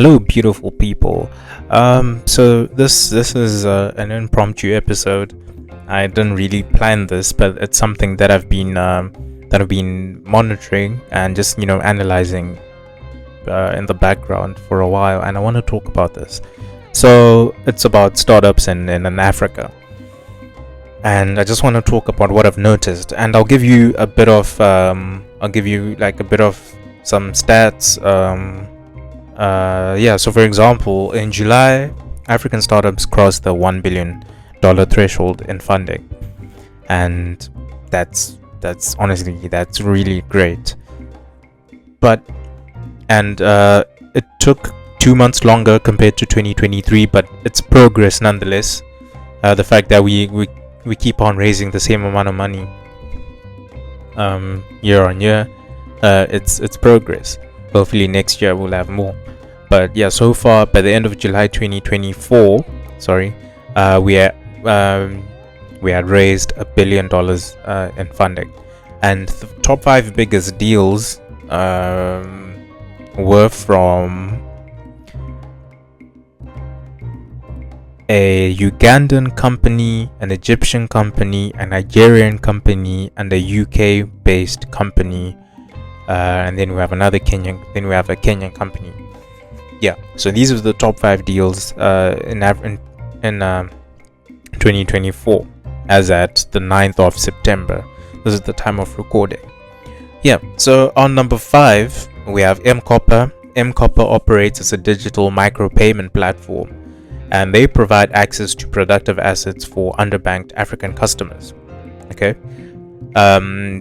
Hello, beautiful people. So this is an impromptu episode. I didn't really plan this, but it's something that I've been monitoring and just analyzing in the background for a while, and I want to talk about this. So it's about startups in Africa, and I just want to talk about what I've noticed, and I'll give you a bit of some stats. So for example, in July, African startups crossed the $1 billion threshold in funding, and that's honestly that's really great. But it took 2 months longer compared to 2023, but it's progress nonetheless. The fact that we keep on raising the same amount of money year on year, it's progress. Hopefully next year we'll have more. But yeah, so far by the end of July 2024, we had raised $1 billion in funding, and the top 5 biggest deals were from a Ugandan company, an Egyptian company, a Nigerian company, and a UK-based company. And then we have a Kenyan company. Yeah, so these are the top 5 deals in 2024 as at the 9th of September. This is the time of recording. Yeah, so on number 5 we have M-Copper. M-Copper operates as a digital micropayment platform, and they provide access to productive assets for underbanked African customers. Okay,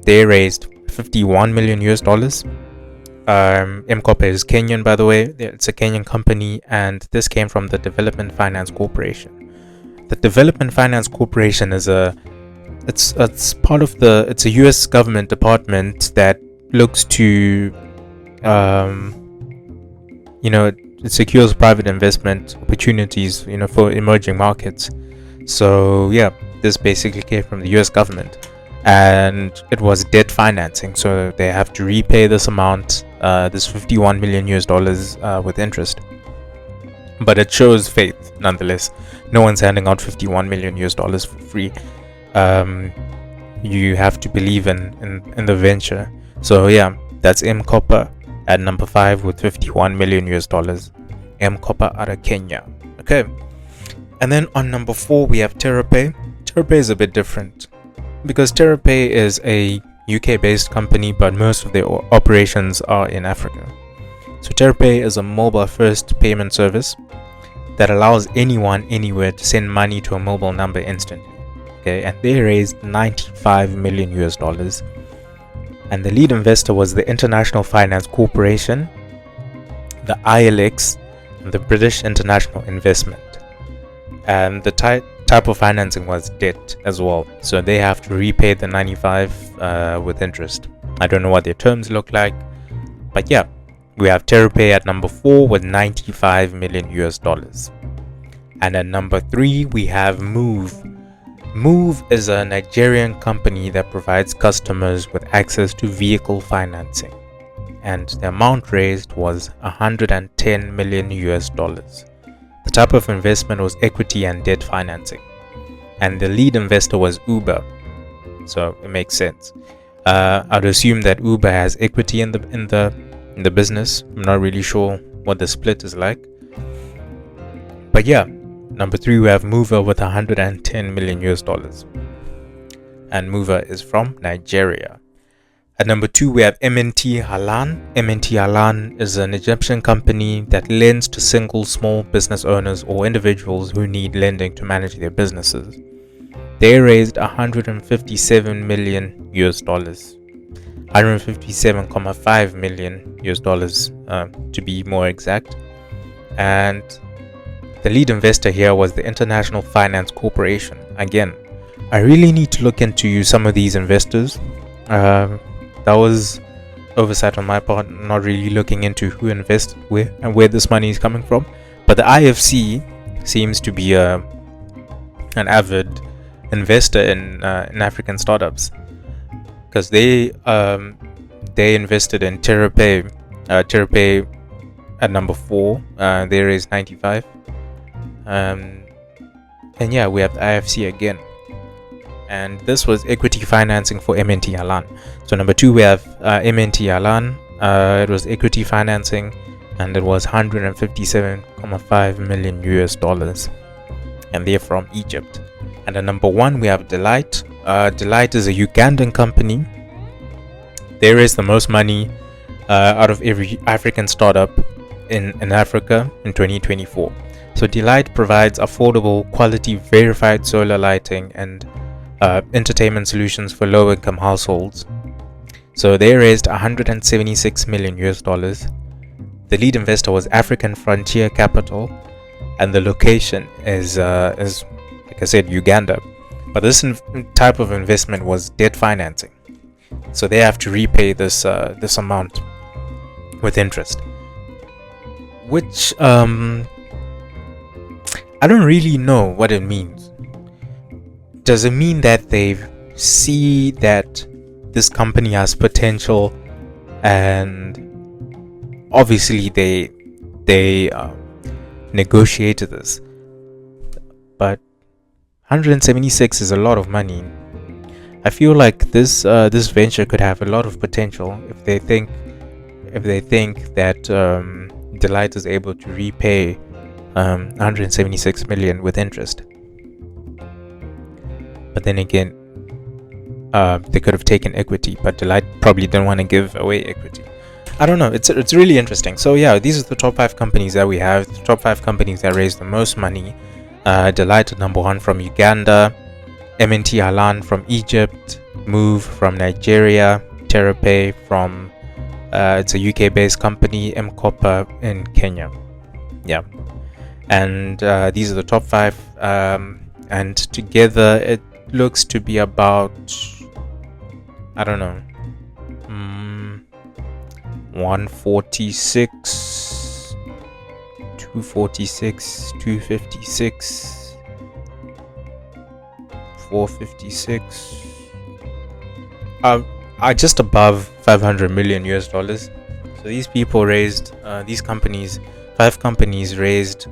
they raised $51 million. M-Copper is Kenyan, by the way. It's a Kenyan company, and this came from the Development Finance Corporation. The Development Finance Corporation is it's a US government department that looks to it secures private investment opportunities for emerging markets. So yeah, this basically came from the US government, and it was debt financing, so they have to repay this amount, this $51 million with interest. But it shows faith nonetheless. No one's handing out $51 million for free. You have to believe in the venture. So yeah, that's M-Copper at number 5 with $51 million. M-Copper out of Kenya. Okay, and then on number 4 we have TerraPay. TerraPay is a bit different, because TerraPay is a UK-based company, but most of their operations are in Africa. So TerraPay is a mobile-first payment service that allows anyone anywhere to send money to a mobile number instantly. Okay, and they raised $95 million, and the lead investor was the International Finance Corporation, the ILX, and the British International Investment. And the type of financing was debt as well, so they have to repay the 95 with interest. I don't know what their terms look like, but yeah, we have TerraPay at number 4 with $95 million. And at number 3 we have Move. Move is a Nigerian company that provides customers with access to vehicle financing, and the amount raised was $110 million. The type of investment was equity and debt financing, and the lead investor was Uber, so it makes sense. I'd assume that Uber has equity in the business. I'm not really sure what the split is like, but yeah, number 3 we have Mover with $110 million, and Mover is from Nigeria. At number 2 we have M&T Halan. M&T Halan is an Egyptian company that lends to single small business owners or individuals who need lending to manage their businesses. They raised $157 million, $157.5 million to be more exact. And the lead investor here was the International Finance Corporation. Again, I really need to look into some of these investors. That was oversight on my part, not really looking into who invests where and where this money is coming from. But the IFC seems to be an avid investor in African startups, because they invested in TerraPay. TerraPay At number 4, they raised 95. And yeah, we have the IFC again. And this was equity financing for MNT Alan. So number 2, we have MNT Alan. It was equity financing, and it was 157.5 million US dollars, and they're from Egypt. And at number 1, we have Delight. Delight is a Ugandan company. They raised the most money out of every African startup in Africa in 2024. So Delight provides affordable, quality, verified solar lighting and entertainment solutions for low-income households. So they raised 176 million US dollars. The lead investor was African Frontier Capital, and the location is like I said, Uganda. But this type of investment was debt financing, so they have to repay this amount with interest, which I don't really know what it means. Does it mean that they see that this company has potential, and obviously they negotiated this? But 176 is a lot of money. I feel like this venture could have a lot of potential if they think that Delight is able to repay 176 million with interest. But then again, they could have taken equity, but Delight probably didn't want to give away equity. I don't know. It's really interesting. So yeah, these are the top 5 companies that we have. The top 5 companies that raised the most money. Delight at number 1 from Uganda, MNT Alan from Egypt, Move from Nigeria, TerraPay from it's a UK-based company, M-Copper in Kenya. Yeah, and these are the top 5, and together it looks to be about, I don't know, 146, 246, 256, 456, are just above 500 million US dollars. So these people raised, these companies, 5 companies raised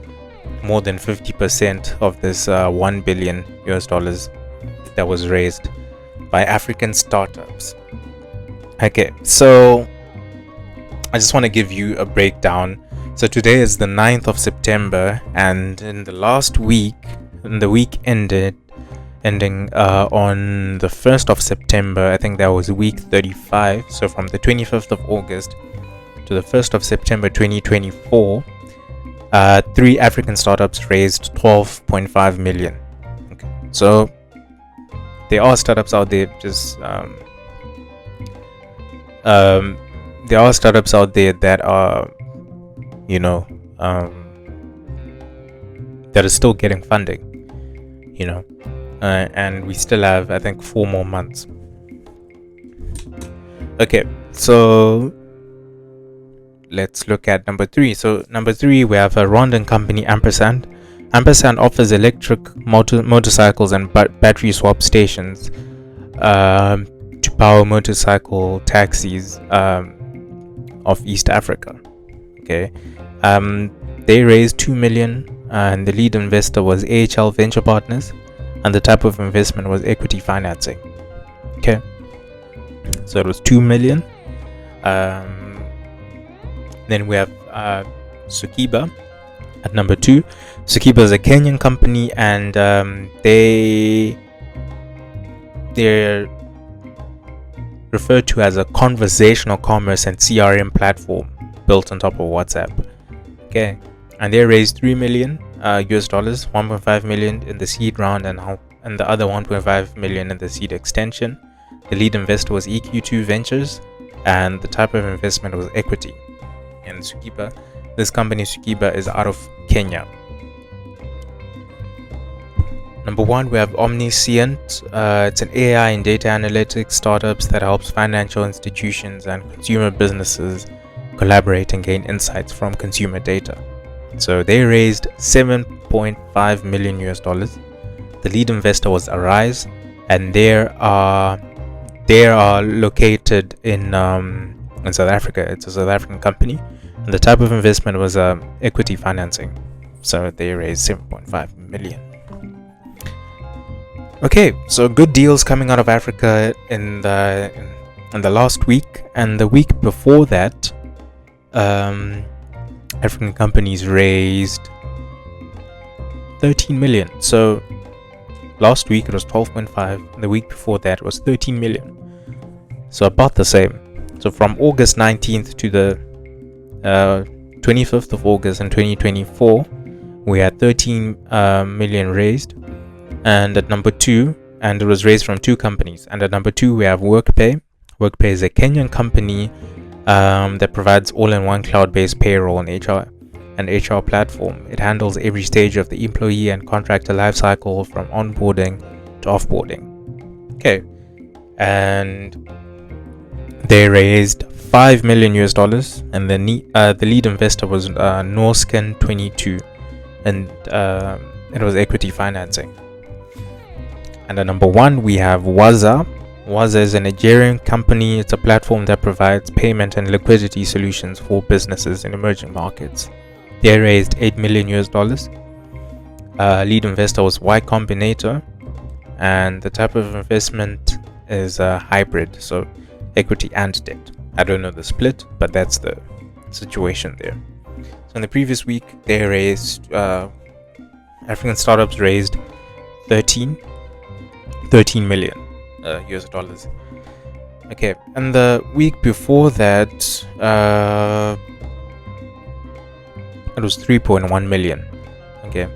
more than 50% of this 1 billion US dollars that was raised by African startups. Okay, so I just want to give you a breakdown. So today is the 9th of September, and in the last week, in the week ending on the 1st of September, I think that was week 35. So from the 25th of August to the 1st of September 2024, 3 African startups raised 12.5 million. Okay, so there are startups out there there are startups out there that are, that are still getting funding, and we still have, I think, 4 more months. Okay, so let's look at number 3. So number 3, we have a Rwandan company, Ampersand. Ampersand offers electric motorcycles and battery swap stations to power motorcycle taxis of East Africa. Okay, they raised 2 million, and the lead investor was AHL Venture Partners, and the type of investment was equity financing. Okay, so it was 2 million. Then we have Sukiba at number 2. Sukiba is a Kenyan company, and they're referred to as a conversational commerce and CRM platform built on top of WhatsApp. Okay, and they raised 3 million US dollars, 1.5 million in the seed round, and the other 1.5 million in the seed extension. The lead investor was EQ2 Ventures, and the type of investment was equity. And Sukiba, this company Sukiba, is out of Kenya. Number 1, we have Omniscient. It's an AI and data analytics startups that helps financial institutions and consumer businesses collaborate and gain insights from consumer data. So they raised 7.5 million US dollars. The lead investor was Arise, and they are located in South Africa. It's a South African company. And the type of investment was equity financing. So they raised 7.5 million. Okay, so good deals coming out of Africa in the last week, and the week before that, African companies raised 13 million. So last week it was 12.5, and the week before that was 13 million. So about the same. So from August 19th to the 25th of August in 2024, we had 13 million raised. And at number 2, and it was raised from 2 companies. And at number 2, we have Workpay. Workpay is a Kenyan company that provides all-in-one cloud-based payroll and HR platform. It handles every stage of the employee and contractor lifecycle from onboarding to offboarding. Okay, and they raised $5 million, and the lead investor was Norskin 22, and it was equity financing. And at number 1, we have Waza. Waza is a Nigerian company. It's a platform that provides payment and liquidity solutions for businesses in emerging markets. They raised $8 million. Lead investor was Y Combinator, and the type of investment is a hybrid, so equity and debt. I don't know the split, but that's the situation there. So in the previous week, they raised African startups raised 13 million US dollars. Okay, and the week before that, it was 3.1 million. Okay,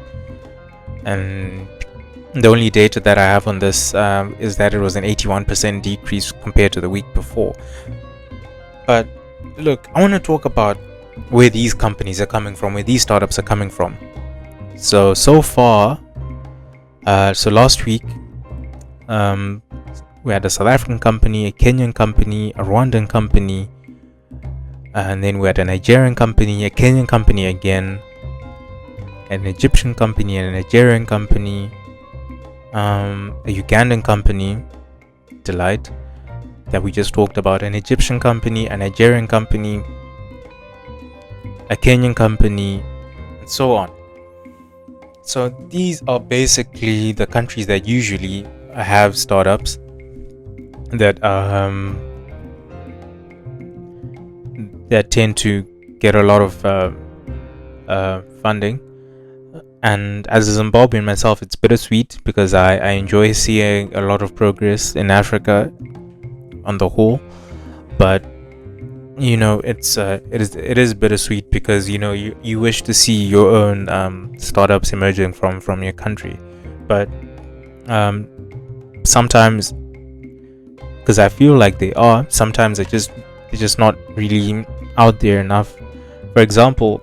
and the only data that I have on this is that it was an 81% decrease compared to the week before. But look, I want to talk about where these companies are coming from, where these startups are coming from. So far, so last week, we had a South African company, a Kenyan company, a Rwandan company, and then we had a Nigerian company, a Kenyan company again, an Egyptian company, and a Nigerian company, a Ugandan company, Delight, that we just talked about, an Egyptian company, a Nigerian company, a Kenyan company, and so on. So these are basically the countries that usually have startups that tend to get a lot of funding. And as a Zimbabwean myself, it's bittersweet because I enjoy seeing a lot of progress in Africa on the whole, but you know, it is bittersweet because you wish to see your own startups emerging from your country, but sometimes, because I feel like they are, sometimes they're just not really out there enough. For example,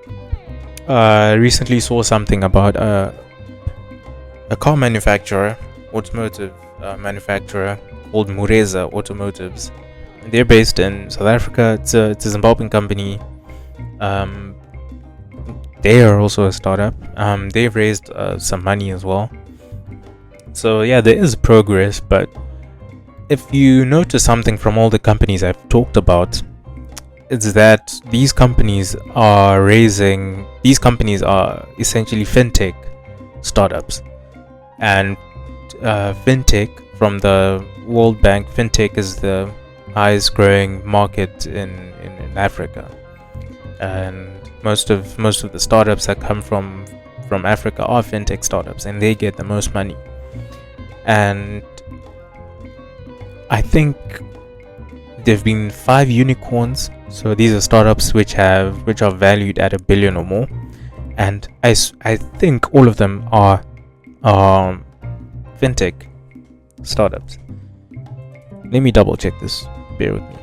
I recently saw something about a car manufacturer, automotive manufacturer called Mureza Automotives. They're based in South Africa. It's a Zimbabwean company. They are also a startup. They've raised some money as well. So yeah, there is progress, but if you notice something from all the companies I've talked about, it's that these companies are essentially fintech startups. And fintech, from the World Bank, fintech is the highest growing market in Africa. And most of the startups that come from Africa are fintech startups, and they get the most money. And I think there have been 5 unicorns. So these are startups which are valued at $1 billion or more, and I think all of them are fintech startups. Let me double check this. Bear with me.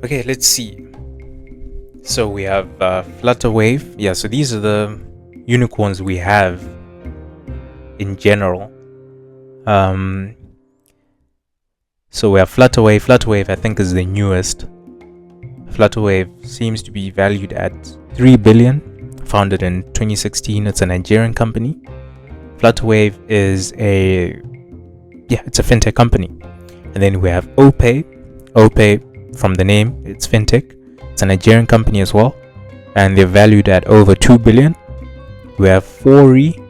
Okay, let's see. So we have Flutterwave. Yeah, so these are the unicorns we have in general. So we have Flutterwave. Flutterwave, I think, is the newest. Flutterwave seems to be valued at 3 billion, founded in 2016. It's a Nigerian company. Flutterwave is it's a fintech company. And then we have OPay. OPay, from the name, it's fintech. It's a Nigerian company as well, and they're valued at over 2 billion. We have Fori.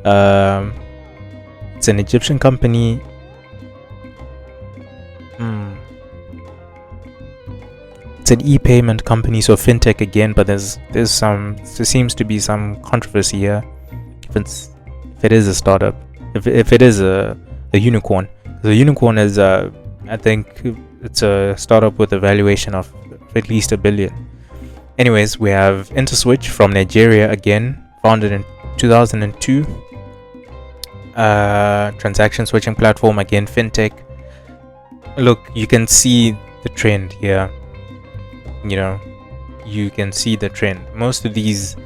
It's an Egyptian company. It's an e-payment company, so fintech again, but there seems to be some controversy here. If it is a startup, if it is a unicorn, the unicorn is I think it's a startup with a valuation of at least $1 billion. Anyways, we have Interswitch from Nigeria again, founded in 2002. Transaction switching platform, again fintech. Look, you can see the trend here. You can see the trend. Most of these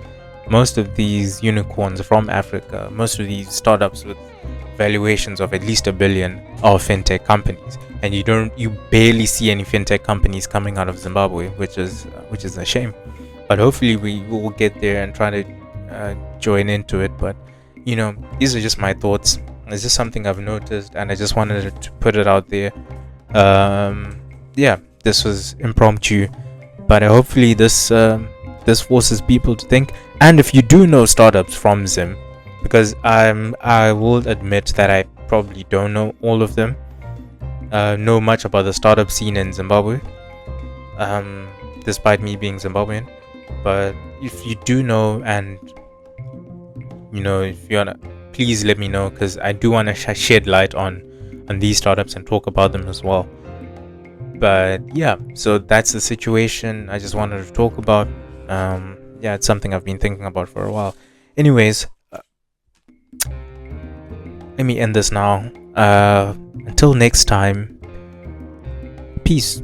unicorns from Africa, most of these startups with valuations of at least $1 billion are fintech companies, and you barely see any fintech companies coming out of Zimbabwe, which is a shame. But hopefully we will get there and try to join into it. But these are just my thoughts. It's just something I've noticed, and I just wanted to put it out there. This was impromptu, but hopefully this forces people to think. And if you do know startups from Zim, because I will admit that I probably don't know all of them, know much about the startup scene in Zimbabwe, despite me being Zimbabwean. But if you do know, and if you wanna, please let me know, because I do want to shed light on these startups and talk about them as well. But so that's the situation I just wanted to talk about. It's something I've been thinking about for a while. Anyways, let me end this now. Until next time, peace.